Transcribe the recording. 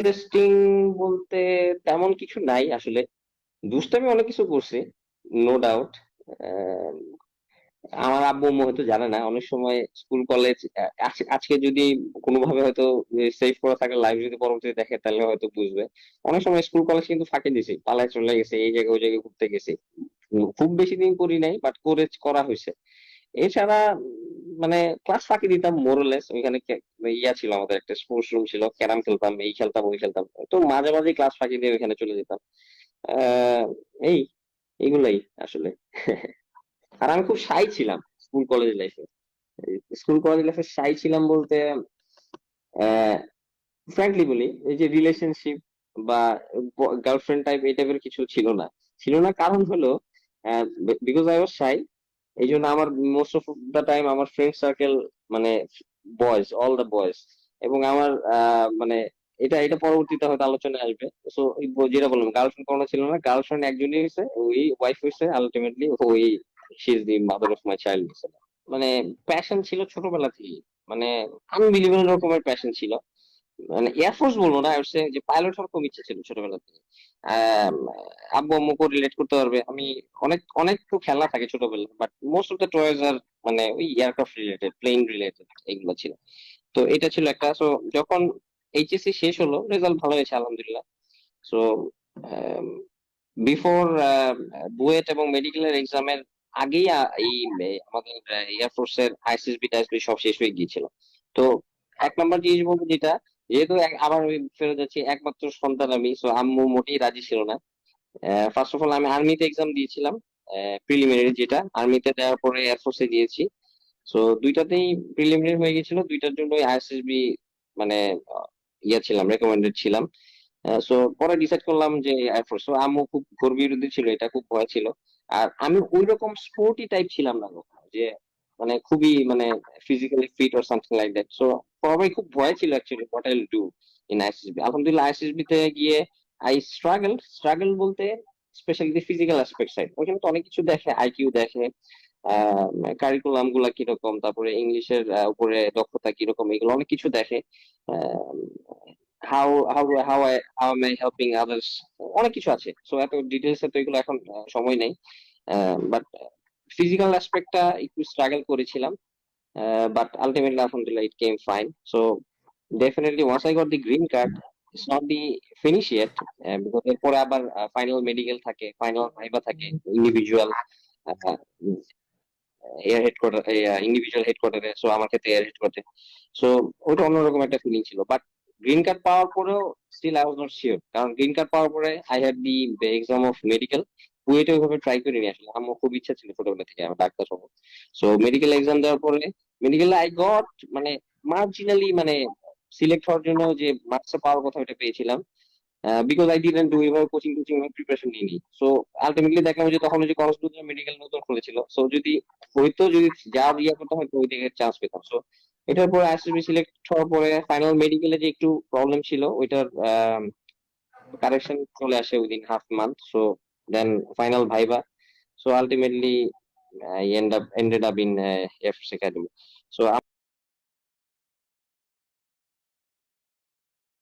Interesting বলতে তেমন কিছু নাই আসলে। দুষ্টামি অনেক কিছু করছি, নো ডাউট। আমার আব্বু আম্মু হয়তো জানে না, অনেক সময় স্কুল কলেজ আজকে যদি কোনোভাবে হয়তো সেভ করা থাকে, লাইভ যদি পরবর্তীতে দেখে তাহলে হয়তো বুঝবে। অনেক সময় স্কুল কলেজ কিন্তু ফাঁকি দিছি, পালায় চলে গেছে, এই জায়গায় ওই জায়গায় ঘুরতে গেছি। খুব বেশি দিন করি নাই, বাট করা হয়েছে। এছাড়া মানে ক্লাস ফাঁকি দিতাম মোরলেস। ওইখানে ইয়া ছিল, আমাদের একটা স্পোর্টস রুম ছিল, ক্যারাম খেলতাম, এই খেলতাম ওই খেলতাম। তো মাঝে মাঝে ক্লাস ফাঁকি দিয়ে ওইখানে চলে যেতাম। আহ এই এইগুলাই আসলে। আর আমি খুব শাই ছিলাম স্কুল কলেজ লাইফে। স্কুল কলেজ লাইফে শাই ছিলাম বলতে, ফ্র্যাঙ্কলি বলি, এই যে রিলেশনশিপ বা গার্লফ্রেন্ড টাইপ এই টাইপের কিছু ছিল না। কারণ হলো, বিকজ আই ওয়াজ শাই, এই জন্য আমার মোস্ট অফ দা টাইম আমার ফ্রেন্ড সার্কেল মানে বয়েজ, অল দ্য বয়েজ। এবং আমার মানে এটা এটা পরবর্তীতে হয়তো আলোচনায় আসবে। সো যেটা বললাম, গার্লফ্রেন্ড কোনো ছিল না, গার্লফ্রেন্ড একজনই হয়েছে, ওই ওয়াইফ হয়েছে আলটিমেটলি। ওই she is the mother of my child. মানে প্যাশন ছিল ছোটবেলা থেকে, মানে আনবিলিভেবল রকমের প্যাশন ছিল। মানে এয়ারফোর্স বলবো না, হচ্ছে যে পাইলট হওয়ার খুব ইচ্ছা ছিল ছোটবেলা থেকে। আহ, আব্বু আম্মু রিলেট করতে পারবে। আমি অনেক অনেক তো খেলনা থাকে ছোটবেলা, but most of the toys আর মানে ওই এয়ারক্রাফট রিলেটেড, প্লেন রিলেটেড, এগুলো ছিল। তো এটা ছিল একটা। সো যখন এইচএসসি শেষ হলো, রেজাল্ট ভালো হয়েছে আলহামদুলিল্লাহ। সো বিফোর বুয়েট এবং মেডিকেলের এক্সামের আগেই আমাদের এয়ারফোর্স এর আইএসএসবি টাইসবি সব শেষ হয়ে গিয়েছিল। তো এক নম্বর জিনিস বলবো যেটা, যেহেতু আবার ওই ফেরত যাচ্ছি, একমাত্র সন্তান আমি, সো আম্মু মোটেই রাজি ছিল না। ফার্স্ট অফ অল আমি আর্মিতে এক্সাম দিয়েছিলাম, প্রিলিমিনারি, যেটা আর্মিতে দেওয়ার পরে এয়ারফোর্সে দিয়েছি। সো দুইটাতেই প্রিলিমিনারি হয়ে গেছিল, দুইটার জন্য আইএসএসবি মানে ইয়া ছিলাম, রেকমেন্ডেড ছিলাম। সো পরে ডিসাইড করলাম যে এয়ারফোর্স। তো আম্মু খুব ঘোর বিরোধী ছিল, এটা খুব ভয় ছিল। আর আমি ওই রকম স্পোর্টি টাইপ ছিলাম না কখনো, যে মানে খুবই মানে physically fit or something like that. So সবাই খুব ভয় ছিল actually what I will do in ISSB. আলহামদুলিল্লাহ আইএসএসবি তে গিয়ে আই স্ট্রাগল বলতে specially the physical aspect side. ওখানে তো অনেক কিছু দেখে, আইকিউ দেখে, কারিকুলাম গুলা কিরকম, তারপরে ইংলিশের উপরে দক্ষতা কিরকম, এগুলো অনেক কিছু দেখে। How M I helping others, অনেক কিছু আছে। সো এত ডিটেলস এ তো এগুলো এখন সময় নেই। বাট ফিজিক্যাল অ্যাসপেক্টটা একটু স্ট্রাগল করেছিলাম, বাট আলটিমেটলি আলহামদুলিল্লাহ it came fine. So definitely once I got the green card, it's not the finish yet, because এরপরে আবার ফাইনাল মেডিকেল থাকে, ফাইনাল ভাইবা থাকে, ইন্ডিভিজুয়াল এয়ার হেডকোয়ার্টার, ইন্ডিভিজুয়াল হেডকোয়ার্টারে। সো আমার ক্ষেত্রে এয়ার হেডকোয়ার্টারে। সো ওটা অন্যরকম একটা ফিলিং ছিল। বাট গ্রিন কার্ড পাওয়ার পরেও still I was not sure, কারণ গ্রিন কার্ড পাওয়ার পরে I had the exam of medical. বুয়েটে ওইভাবে ট্রাই করিনি আসলে, আমার খুব ইচ্ছা ছিল ছোটবেলা থেকে আমি ডাক্তার হবো। সো মেডিকেল এক্সাম দেওয়ার পরে মেডিকেল আই গট মানে মার্জিনালি মানে সিলেক্ট হওয়ার জন্য যে মার্কসটা পাওয়ার কথা ওটা পেয়েছিলাম, বিকজ আই ডিডন্ট ডু এভাবে কোচিং টোচিং প্রিপারেশন নিইনি। সো আলটিমেটলি দেখলাম যে তখন ওই যে কক্সবাজার মেডিকেল নতুন খুলেছিল, সো যদি হয়তো যদি যা ইয়ে করতাম হয়তো ওই দিকে চান্স পেতাম। সো এটার পরে আইএসএসবি সিলেক্ট হওয়ার পরে ফাইনাল মেডিকেলে যে একটু প্রবলেম ছিল, ওইটার কারেকশন চলে আসে within half month. So then final viva. So ultimately I ended up in Air Force Academy. So